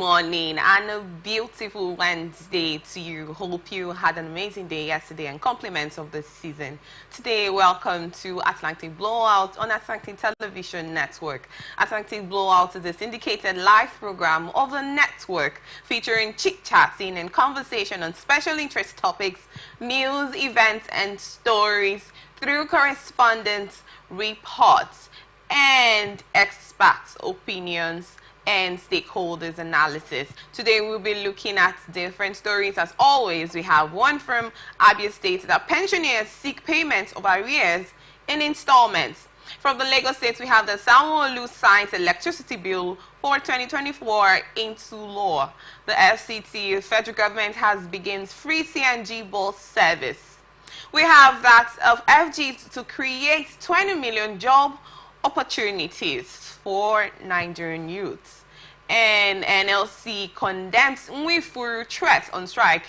morning and a beautiful Wednesday to you. Hope you had an amazing day yesterday and compliments of the season. Today, welcome to Atlantic Blowout on Atlantic Television Network. Atlantic Blowout is a syndicated live program of the network featuring chit-chatting and conversation on special interest topics, news, events, and stories through correspondence, reports, and experts' opinions and stakeholders analysis. Today we'll be looking at different stories. As always, we have one from Abia State that pensioners seek payment of arrears in installments. From the Lagos State, we have the Sanwo-Olu signs electricity bill for 2024 into law. The FCT, federal government, has begins free CNG bus service. We have that of FG to create 20 million job opportunities for Nigerian youths. And NLC condemns Nwifuru threats on strike.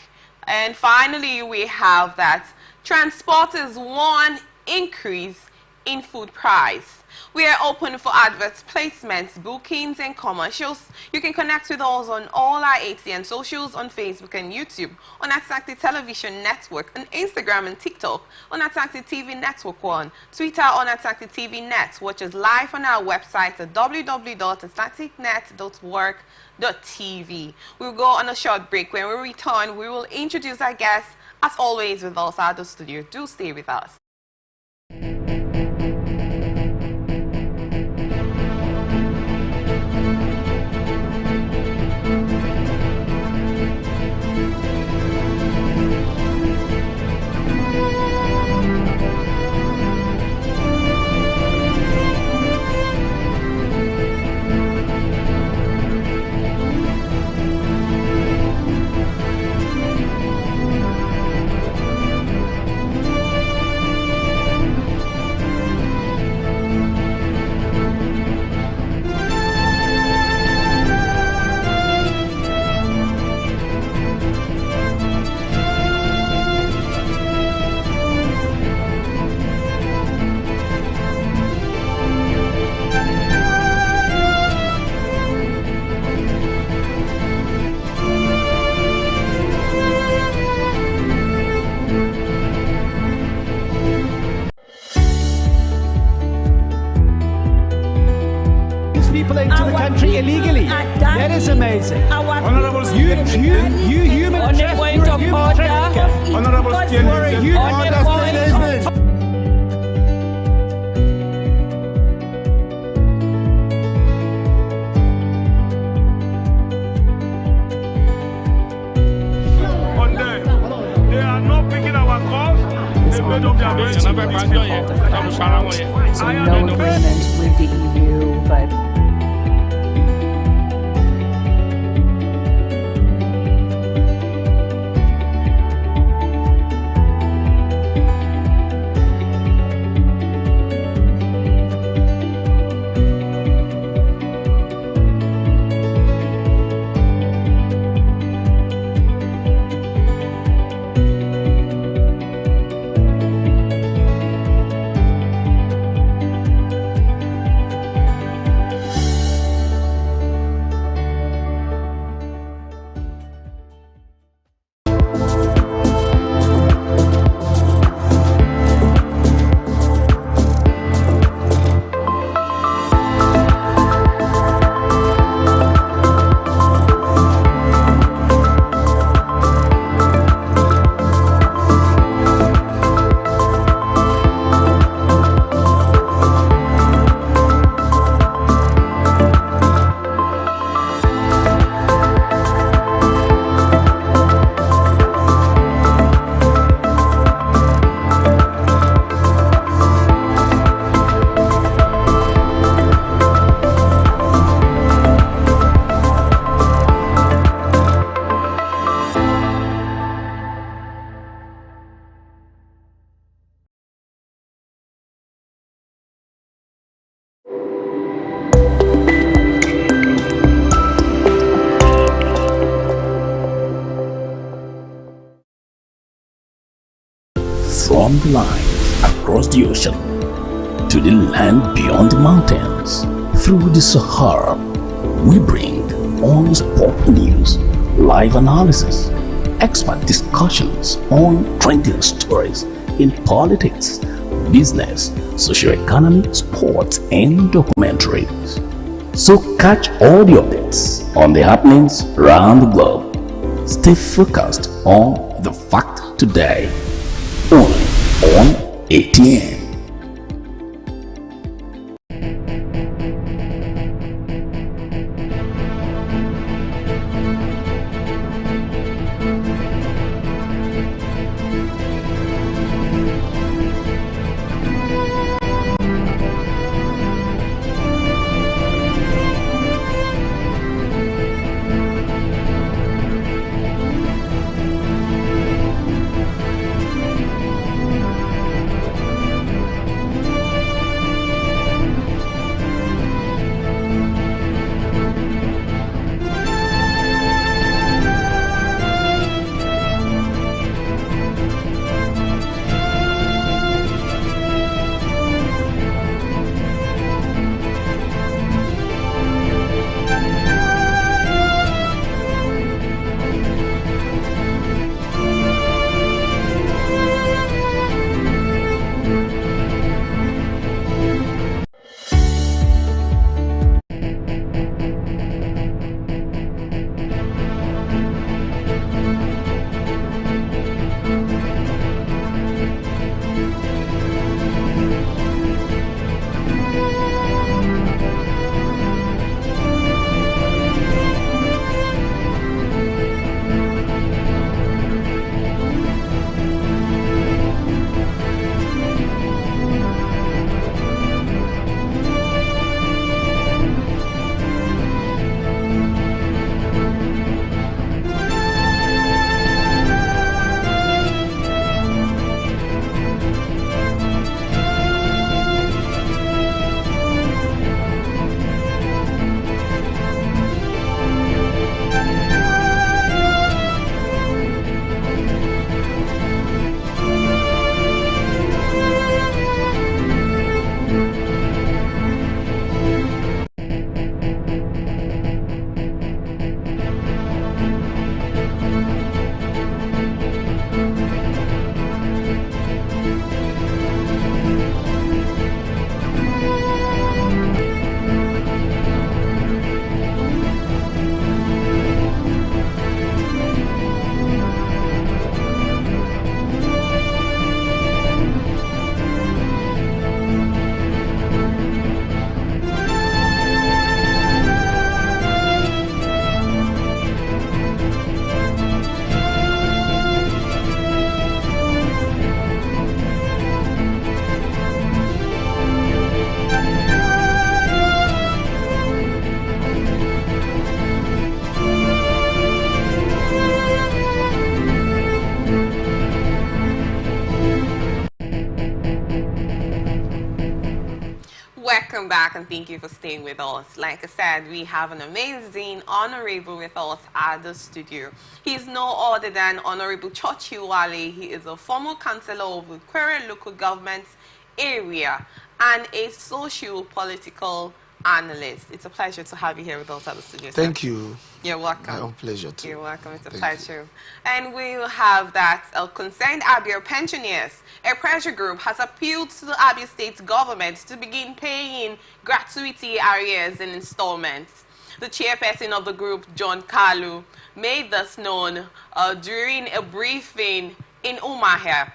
And finally, we have that transporters want increase in food price. We are open for adverts, placements, bookings, and commercials. You can connect with us on all our ATN socials on Facebook and YouTube, on Atlantic Television Network, on Instagram and TikTok, on Atlantic TV Network 1, Twitter on Atlantic TV Net. Watch us live on our website at www.atlanticnet.org.tv. We'll go on a short break. When we return, we will introduce our guests, as always, with us at the studio. Do stay with us. People into the country illegally. That is amazing. Honorable You human trafficker. Honorable they are not picking our calls. They made up their minds. So no agreement with the EU, but from the line across the ocean to the land beyond the mountains, through the Sahara, we bring on-the-spot news, live analysis, expert discussions on trending stories in politics, business, socio-economy, sports, and documentaries. So catch all the updates on the happenings around the globe. Stay focused on the fact today, only on ATN. Welcome back and thank you for staying with us. Like I said, we have an amazing honorable with us at the studio. He is no other than Honorable Churchill Wale. He is a former councillor of the Kwara local government area and a socio-political analyst. It's a pleasure to have you here with us at the studio. Thank you. You're welcome. My own pleasure too. You're welcome. It's a Thank pleasure. And we will have that concerned Abia pensioners. A pressure group has appealed to the Abia state government to begin paying gratuity arrears in installments. The chairperson of the group, John Kalu, made this known during a briefing in Umahia.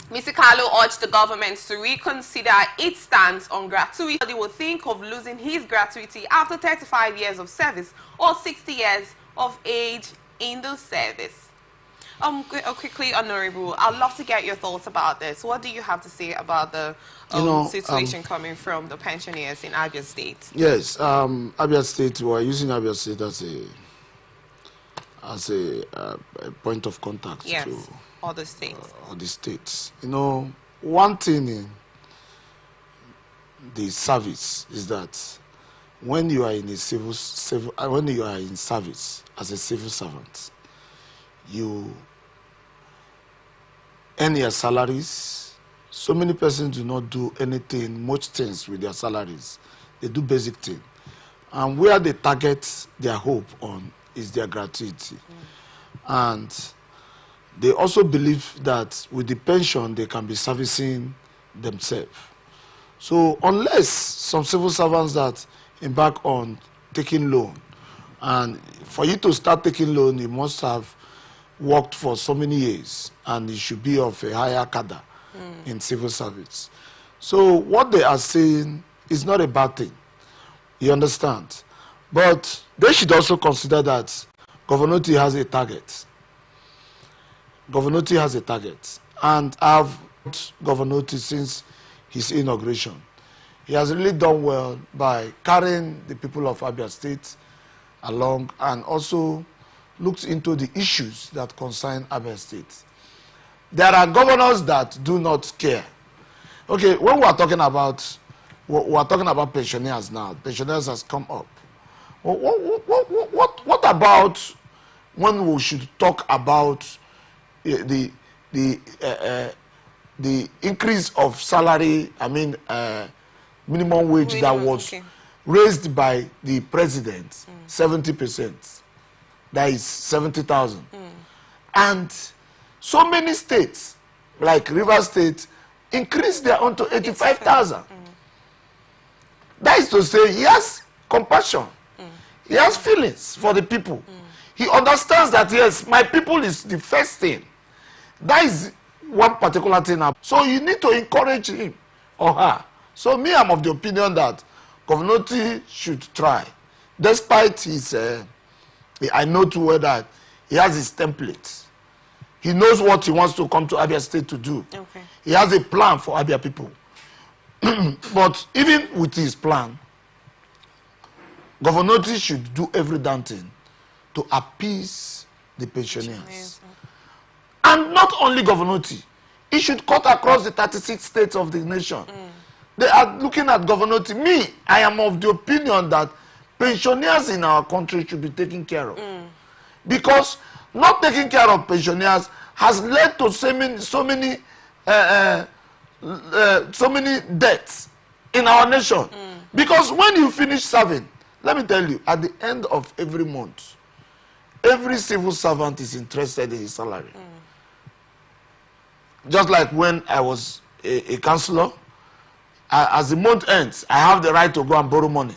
Mr. Kalu urged the government to reconsider its stance on gratuity. He would think of losing his gratuity after 35 years of service or 60 years of age in the service. Quickly, Honorable, I'd love to get your thoughts about this. What do you have to say about the situation coming from the pensioners in Abia State? Yes, Abia State, we are using Abia State as a point of contact to other states. Other states. You know, one thing in the service is that when you are in a when you are in service as a civil servant, you earn your salaries. So many persons do not do anything, much things with their salaries. They do basic things. And where they target their hope on is their gratuity. And they also believe that with the pension, they can be servicing themselves. So unless some civil servants that embark on taking loan, and for you to start taking loan, you must have worked for so many years, and you should be of a higher cadre in civil service. So what they are saying is not a bad thing. You understand? But they should also consider that Governor T has a target. Governor T has a target. And I've known Governor T since his inauguration. He has really done well by carrying the people of Abia State along and also looked into the issues that concern Abia State. There are governors that do not care. Okay, when we are talking about pensioners now. Pensioners has come up. What about when we should talk about the increase of salary? I mean, minimum wage that was raised by the president, 70%. That is 70,000. And so many states, like River State, increased their own to 85,000. That is to say, he has compassion. He has feelings for the people. He understands that, yes, my people is the first thing. That is one particular thing. So you need to encourage him or her. So me, I'm of the opinion that Governor T should try. Despite his, I know too well that he has his template. He knows what he wants to come to Abia State to do. Okay. He has a plan for Abia people. But even with his plan, Governor T should do every damn thing to appease the pensioners. And not only Governor T, he should cut across the 36 states of the nation. They are looking at Governor T. Me, I am of the opinion that pensioners in our country should be taken care of. Because not taking care of pensioners has led to so many deaths in our nation. Because when you finish serving, let me tell you, at the end of every month, every civil servant is interested in his salary. Just like when I was a councillor, as the month ends, I have the right to go and borrow money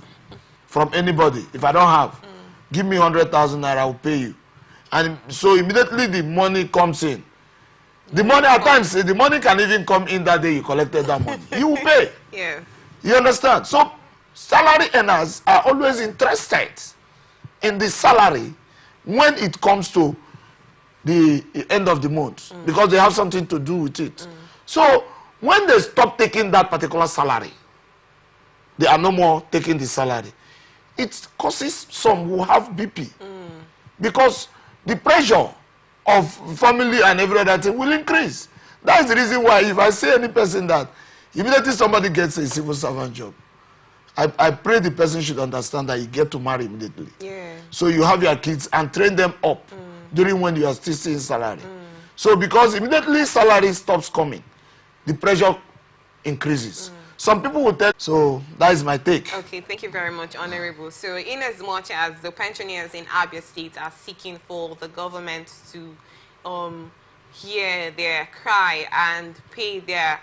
from anybody. If I don't have, give me 100,000 naira, I will pay you. And so immediately the money comes in. The money at times, the money can even come in that day you collected that money. You will pay. Yes. You understand? So salary earners are always interested in the salary when it comes to the end of the month because they have something to do with it. So when they stop taking that particular salary, they are no more taking the salary. It causes some who have BP because the pressure of family and every other thing will increase. That is the reason why if I say any person that immediately somebody gets a civil servant job, I pray the person should understand that you get to marry immediately. Yeah. So you have your kids and train them up during when you are still seeing salary. So because immediately salary stops coming, the pressure increases. Some people will tell. So that is my take. Okay, thank you very much, Honorable. So in as much as the pensioners in Abia State are seeking for the government to hear their cry and pay their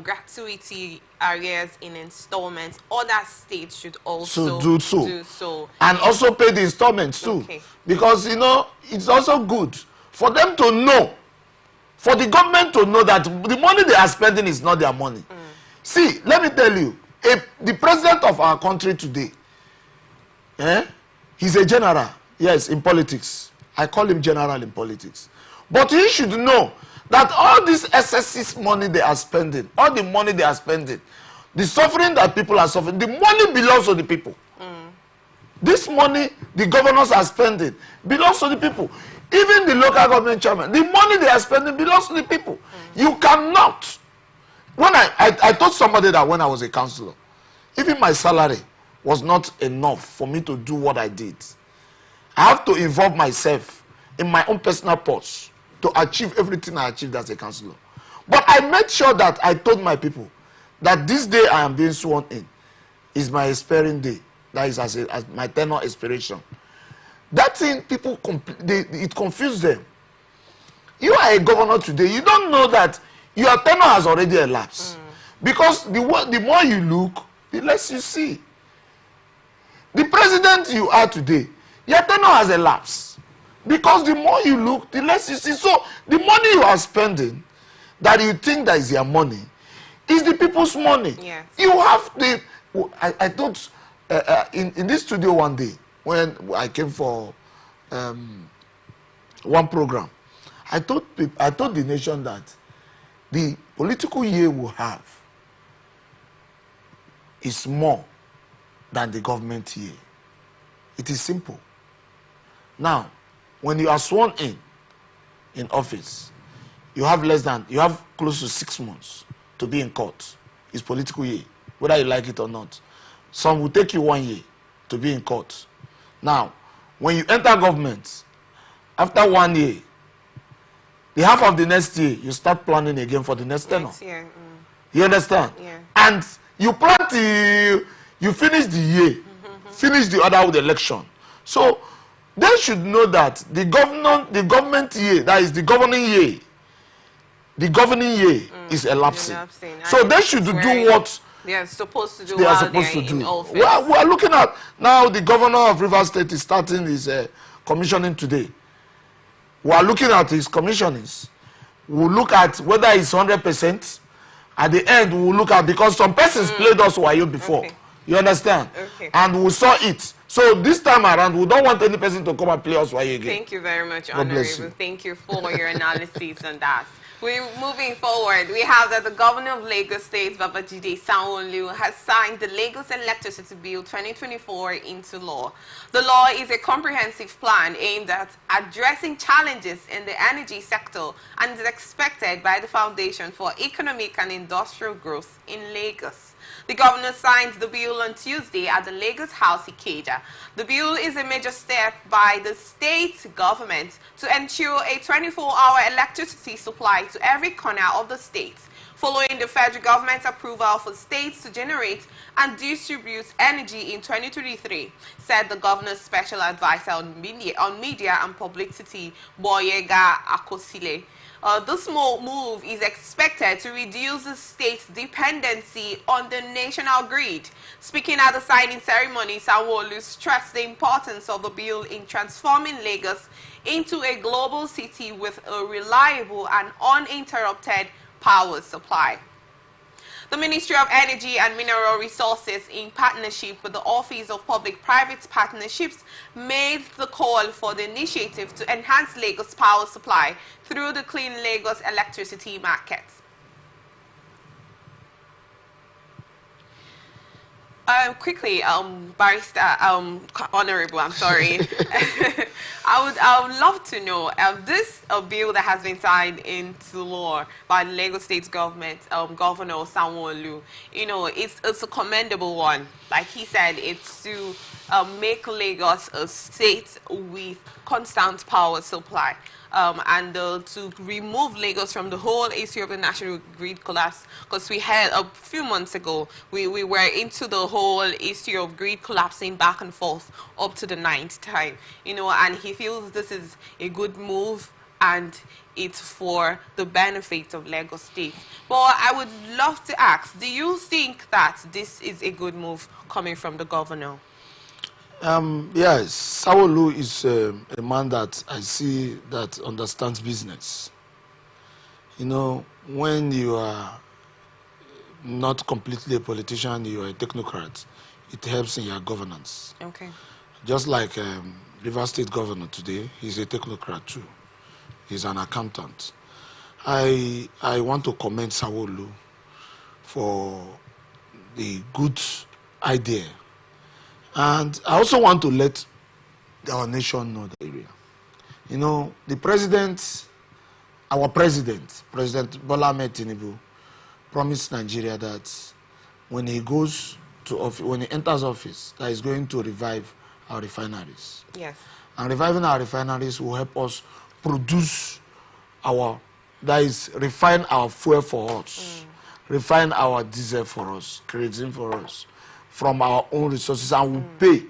gratuity arrears in installments, other states should also do so. And also pay the installments too. Okay. Because, you know, it's also good for them to know, for the government to know that the money they are spending is not their money. See, let me tell you, the president of our country today, he's a general, yes, in politics. I call him general in politics. But he should know that all this SSC's money they are spending, all the money they are spending, the suffering that people are suffering, the money belongs to the people. This money the governors are spending belongs to the people. Even the local government chairman, the money they are spending belongs to the people. You cannot. When I told somebody that when I was a councillor, even my salary was not enough for me to do what I did. I have to involve myself in my own personal purse to achieve everything I achieved as a councillor. But I made sure that I told my people that this day I am being sworn in is my expiring day. that is as my tenure expiration. That thing, people, it confuses them. You are a governor today, you don't know that your tenure has already elapsed. Because the more you look, the less you see. The president you are today, your tenure has elapsed. Because the more you look, the less you see. So the money you are spending, that you think that is your money, is the people's money. Yes. You have the... I thought in this studio one day, when I came for one program, I told the nation that the political year we have is more than the government year. It is simple. Now, when you are sworn in office, you have close to 6 months to be in court. It's political year, whether you like it or not. Some will take you 1 year to be in court. Now, when you enter government, after 1 year, the half of the next year, you start planning again for the next tenure. You understand? Yeah. And you plan till you finish the year, finish the other with the election. So they should know that the government year, that is the governing year, is elapsing. So they should do what they are supposed to do. They are supposed to do. We are looking at now. The governor of Rivers State is starting his commissioning today. We are looking at his commissionings. We'll look at whether it's 100%. At the end, we'll look at, because some persons played us wayo before. Okay. You understand? Okay. And we saw it. So this time around, we don't want any person to come and play us wayo again. Thank you very much, God bless Honorable. you. Thank you for your analysis on that. We're moving forward. We have that the governor of Lagos State, Babajide Sanwo-Olu, has signed the Lagos Electricity Bill 2024 into law. The law is a comprehensive plan aimed at addressing challenges in the energy sector and is expected by the Foundation for Economic and Industrial Growth in Lagos. The governor signed the bill on Tuesday at the Lagos House, Ikeja. The bill is a major step by the state government to ensure a 24-hour electricity supply to every corner of the state, following the federal government's approval for states to generate and distribute energy in 2023, said the governor's special advisor on media and publicity, Boyega Akosile. This move is expected to reduce the state's dependency on the national grid. Speaking at the signing ceremony, Sanwo-Olu stressed the importance of the bill in transforming Lagos into a global city with a reliable and uninterrupted power supply. The Ministry of Energy and Mineral Resources, in partnership with the Office of Public-Private Partnerships, made the call for the initiative to enhance Lagos power supply through the Clean Lagos electricity market. Quickly, Barrister, Honorable, I'm sorry. I would love to know, this bill that has been signed into law by the Lagos State government, Governor Sanwo-Olu, you know, it's a commendable one. Like he said, it's to make Lagos a state with constant power supply. And to remove Lagos from the whole issue of the national grid collapse, because we had a few months ago, we were into the whole issue of grid collapsing back and forth up to the 9th time, you know, and he feels this is a good move and it's for the benefit of Lagos State. But I would love to ask, do you think that this is a good move coming from the governor? Yes, Sanwo-Olu is a man that I see that understands business. You know, when you are not completely a politician, you are a technocrat, it helps in your governance. Okay. Just like Rivers State governor today, he's a technocrat too. He's an accountant. I want to commend Sanwo-Olu for the good idea. And I also want to let our nation know the area. You know, the president, our president, President Bola Ahmed Tinubu, promised Nigeria that when he goes to office, when he enters office, that he's going to revive our refineries. Yes. And reviving our refineries will help us produce that is, refine our fuel for us, refine our diesel for us, kerosene for us, from our own resources and we pay.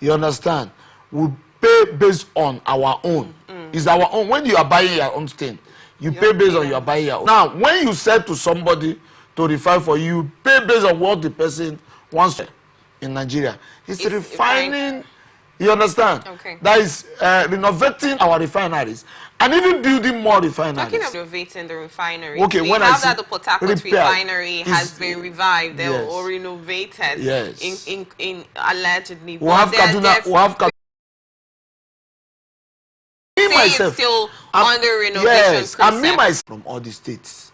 You understand? We pay based on our own. It's our own. When you are buying your own thing, you pay based on your buying your own. Now, when you sell to somebody to refine for you, you pay based on what the person wants in Nigeria. It's refining. You understand? Okay. That is renovating our refineries and even building more refineries. Talking of renovating the refinery, okay, we when have I say that the Port Harcourt refinery has been revived or renovated. Yes. In allegedly. We have Kaduna. We have Kaduna. Me myself, it's still under renovation process. And me myself from all the states,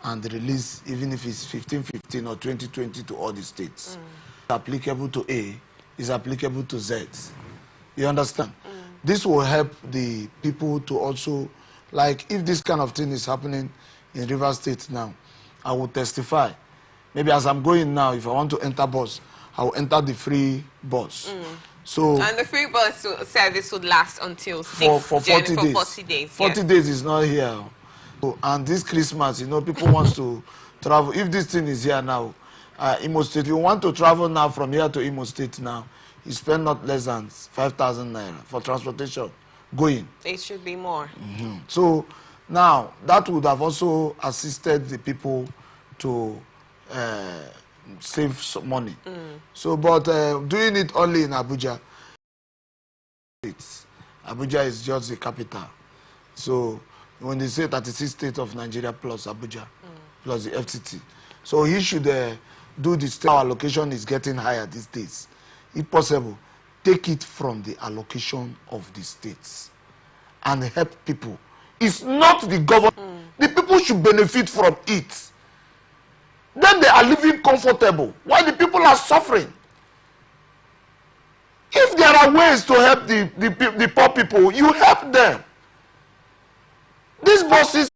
and the release, even if it's 15-15 or 20-20 to all the states, applicable to A is applicable to Z. You understand? This will help the people to also, like, if this kind of thing is happening in River State now, I will testify. Maybe as I'm going now, if I want to enter bus, I will enter the free bus. So and the free bus service would last until for 40 days. 40 days. 40 days is not here. So, and this Christmas, you know, people want to travel. If this thing is here now, Imo State, you want to travel now from here to Imo State now, you spend not less than 5,000 naira for transportation going. It should be more. So now that would have also assisted the people to save some money. So, but doing it only in Abuja, Abuja is just the capital. So when they say 36 states of Nigeria plus Abuja, plus the FCT, so he should do this. Our allocation is getting higher these days. If possible, take it from the allocation of the states and help people. It's not the government. The people should benefit from it. Then they are living comfortable while the people are suffering. If there are ways to help the poor people, you help them. These bosses